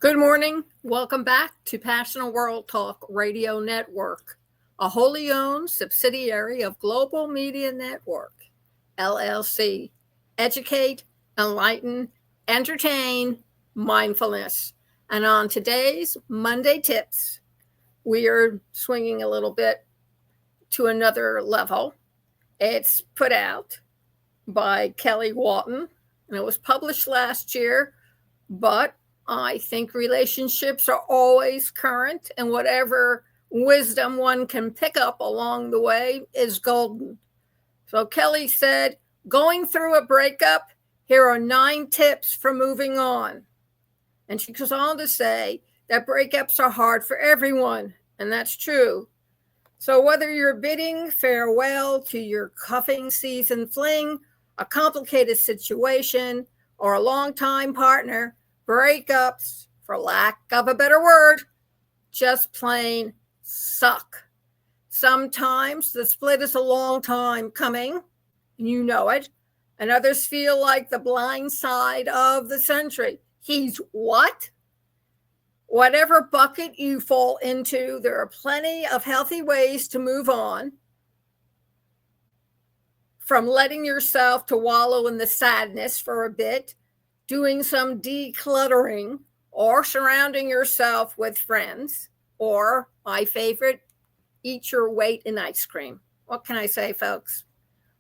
Good morning. Welcome back to Passionate World Talk Radio Network, a wholly owned subsidiary of Global Media Network, LLC. Educate, enlighten, entertain, mindfulness. And on today's Monday Tips, we are swinging a little bit to another level. It's put out by Kellie Walton, and it was published last year, but I think relationships are always current, and whatever wisdom one can pick up along the way is golden. So Kellie said, going through a breakup, here are 9 tips for moving on. And she goes on to say that breakups are hard for everyone, and that's true. So whether you're bidding farewell to your cuffing season fling, a complicated situation, or a longtime partner, breakups, for lack of a better word, just plain suck. Sometimes the split is a long time coming, and you know it, and others feel like the blind side of the century. He's what? Whatever bucket you fall into, there are plenty of healthy ways to move on from letting yourself to wallow in the sadness for a bit, doing some decluttering, or surrounding yourself with friends, or my favorite, eat your weight in ice cream. What can I say, folks?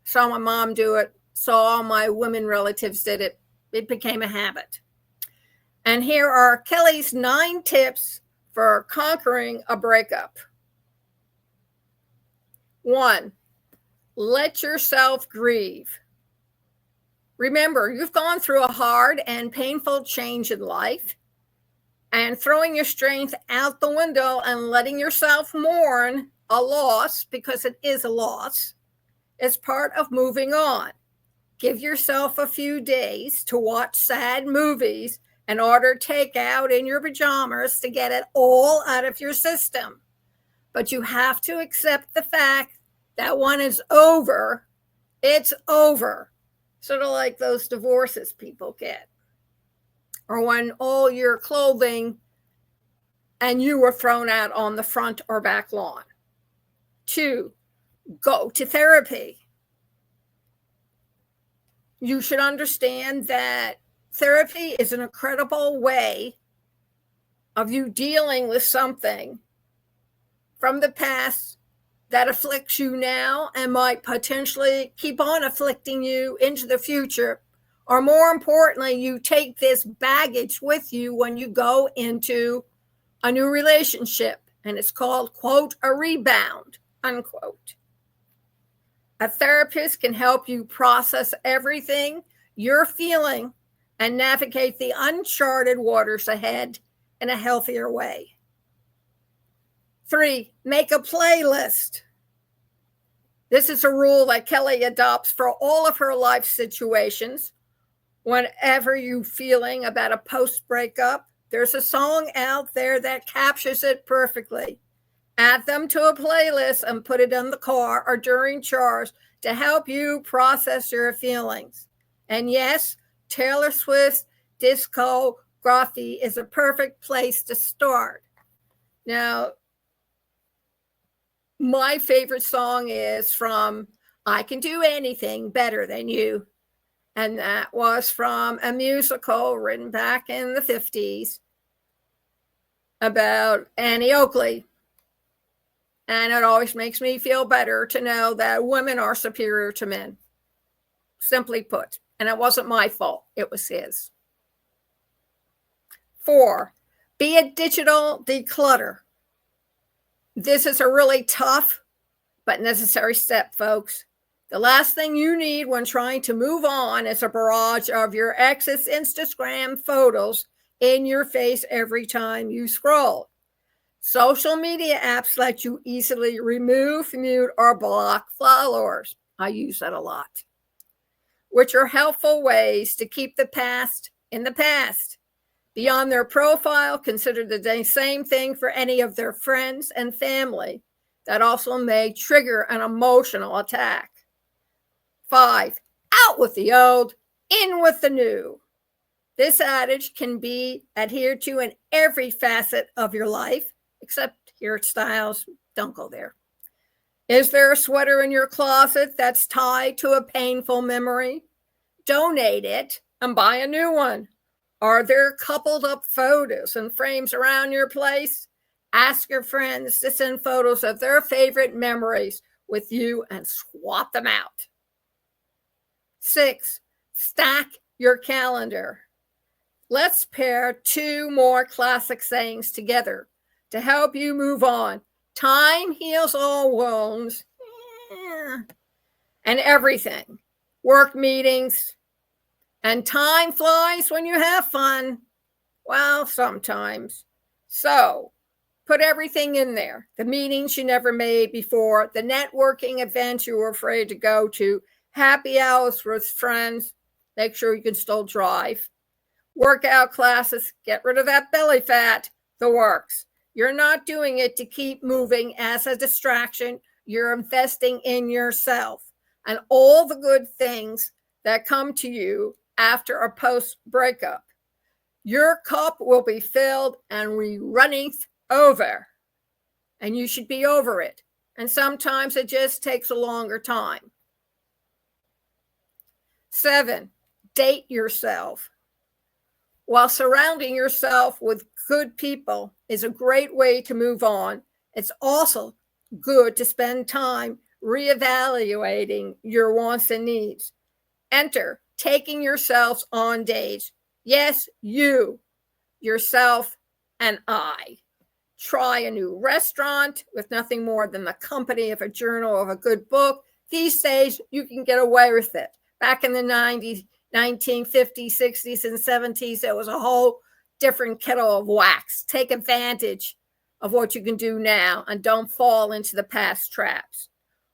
Saw my mom do it, saw all my women relatives did it. It became a habit. And here are Kellie's 9 tips for conquering a breakup. 1, let yourself grieve. Remember, you've gone through a hard and painful change in life, and throwing your strength out the window and letting yourself mourn a loss, because it is a loss, is part of moving on. Give yourself a few days to watch sad movies and order takeout in your pajamas to get it all out of your system. But you have to accept the fact that when it's over, it's over. Sort of like those divorces people get. Or when all your clothing and you were thrown out on the front or back lawn. 2, go to therapy. You should understand that therapy is an incredible way of you dealing with something from the past that afflicts you now and might potentially keep on afflicting you into the future. Or more importantly, you take this baggage with you when you go into a new relationship, and it's called, quote, a rebound, unquote. A therapist can help you process everything you're feeling and navigate the uncharted waters ahead in a healthier way. 3, make a playlist. This is a rule that Kellie adopts for all of her life situations. Whenever you're feeling about a post-breakup, there's a song out there that captures it perfectly. Add them to a playlist and put it in the car or during chores to help you process your feelings. And yes, Taylor Swift's discography is a perfect place to start. Now, my favorite song is from I Can Do Anything Better Than You. And that was from a musical written back in the 50s about Annie Oakley. And it always makes me feel better to know that women are superior to men, simply put. And it wasn't my fault, it was his. 4, be a digital declutter. This is a really tough but necessary step, folks. The last thing you need when trying to move on is a barrage of your ex's Instagram photos in your face every time you scroll. Social media apps let you easily remove, mute, or block followers. I use that a lot. Which are helpful ways to keep the past in the past. Beyond their profile, consider the same thing for any of their friends and family that also may trigger an emotional attack. 5, out with the old, in with the new. This adage can be adhered to in every facet of your life, except hairstyles. Don't go there. Is there a sweater in your closet that's tied to a painful memory? Donate it and buy a new one. Are there coupled up photos and frames around your place? Ask your friends to send photos of their favorite memories with you and swap them out. 6, stack your calendar. Let's pair 2 more classic sayings together to help you move on. Time heals all wounds and everything. Work meetings, and time flies when you have fun. Well, sometimes. So, put everything in there. The meetings you never made before, the networking events you were afraid to go to, happy hours with friends. Make sure you can still drive. Workout classes, get rid of that belly fat, the works. You're not doing it to keep moving as a distraction. You're investing in yourself and all the good things that come to you after a post breakup. Your cup will be filled and running over, and you should be over it. And sometimes it just takes a longer time. 7, date yourself. While surrounding yourself with good people is a great way to move on, it's also good to spend time reevaluating your wants and needs. Enter taking yourselves on dates. Yes, you, yourself, and I. Try a new restaurant with nothing more than the company of a journal or a good book. These days, you can get away with it. Back in the 90s, 1950s, 60s, and 70s, there was a whole different kettle of wax. Take advantage of what you can do now and don't fall into the past traps.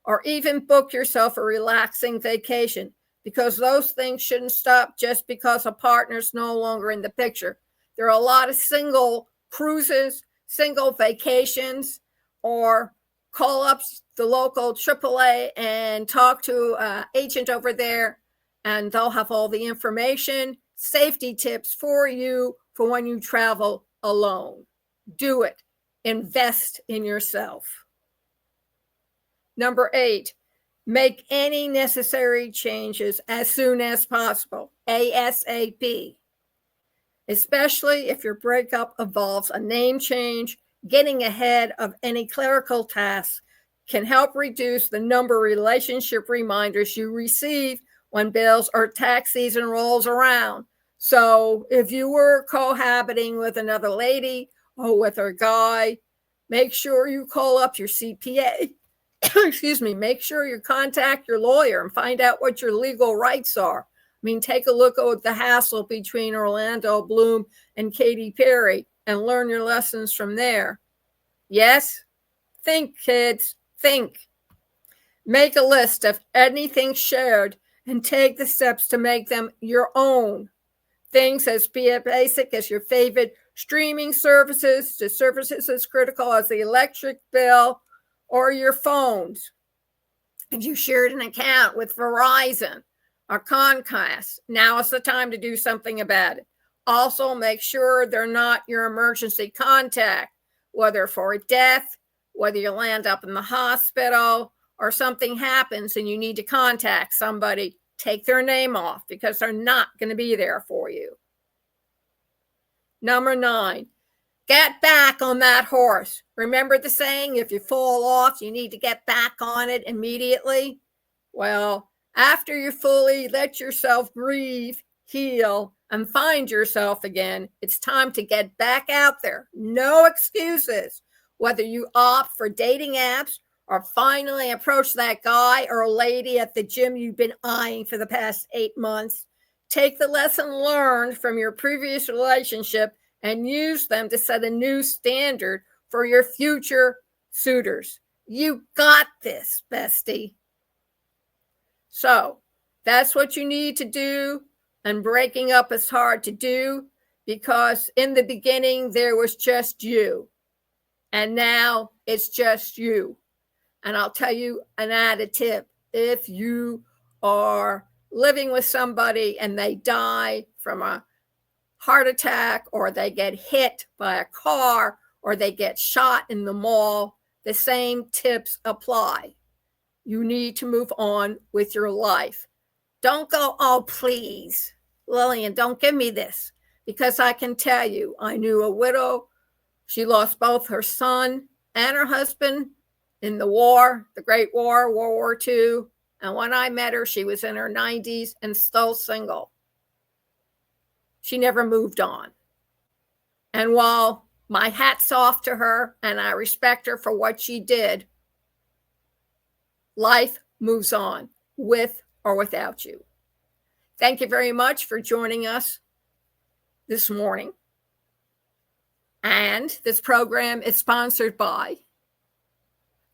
Or even book yourself a relaxing vacation, because those things shouldn't stop just because a partner's no longer in the picture. There are a lot of single cruises, single vacations, or call up the local AAA and talk to an agent over there, and they'll have all the information, safety tips for you for when you travel alone. Do it. Invest in yourself. Number 8, make any necessary changes as soon as possible, ASAP. Especially if your breakup involves a name change, getting ahead of any clerical tasks can help reduce the number of relationship reminders you receive when bills or tax season rolls around. So if you were cohabiting with another lady or with a guy, make sure you call up your CPA. Excuse me, make sure you contact your lawyer and find out what your legal rights are. I mean, take a look at the hassle between Orlando Bloom and Katy Perry and learn your lessons from there. Yes? Think, kids, think. Make a list of anything shared and take the steps to make them your own. Things as basic as your favorite streaming services to services as critical as the electric bill or your phones. If you shared an account with Verizon or Comcast, now is the time to do something about it. Also, make sure they're not your emergency contact, whether for a death, whether you land up in the hospital, or something happens and you need to contact somebody. Take their name off because they're not going to be there for you. Number 9, get back on that horse. Remember the saying, if you fall off, you need to get back on it immediately? Well, after you fully let yourself grieve, heal, and find yourself again, it's time to get back out there. No excuses. Whether you opt for dating apps or finally approach that guy or lady at the gym you've been eyeing for the past 8 months, take the lesson learned from your previous relationship and use them to set a new standard for your future suitors. You got this, bestie. So that's what you need to do. And breaking up is hard to do because in the beginning there was just you. And now it's just you. And I'll tell you an added tip. If you are living with somebody and they die from a heart attack, or they get hit by a car, or they get shot in the mall, the same tips apply. You need to move on with your life. Don't go, oh, please, Lillian, don't give me this. Because I can tell you, I knew a widow. She lost both her son and her husband in the war, the Great War, World War II. And when I met her, she was in her 90s and still single. She never moved on. And while my hat's off to her and I respect her for what she did, life moves on with or without you. Thank you very much for joining us this morning. And this program is sponsored by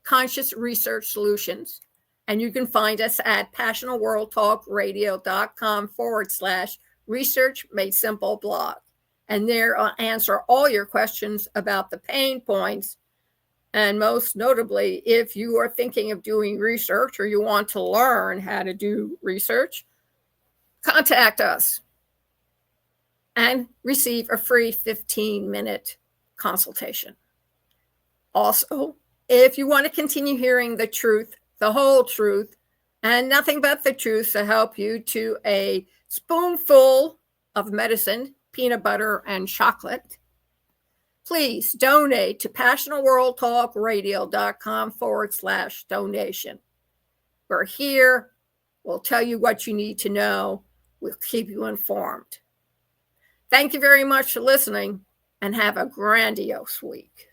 Conscious Research Solutions. And you can find us at passionalworldtalkradio.com/research made simple blog. And there I'll answer all your questions about the pain points. And most notably, if you are thinking of doing research or you want to learn how to do research, contact us and receive a free 15-minute consultation. Also, if you want to continue hearing the truth, the whole truth, and nothing but the truth to help you to a spoonful of medicine, peanut butter, and chocolate, please donate to passionalworldtalkradio.com/donation. We're here. We'll tell you what you need to know. We'll keep you informed. Thank you very much for listening, and have a grandiose week.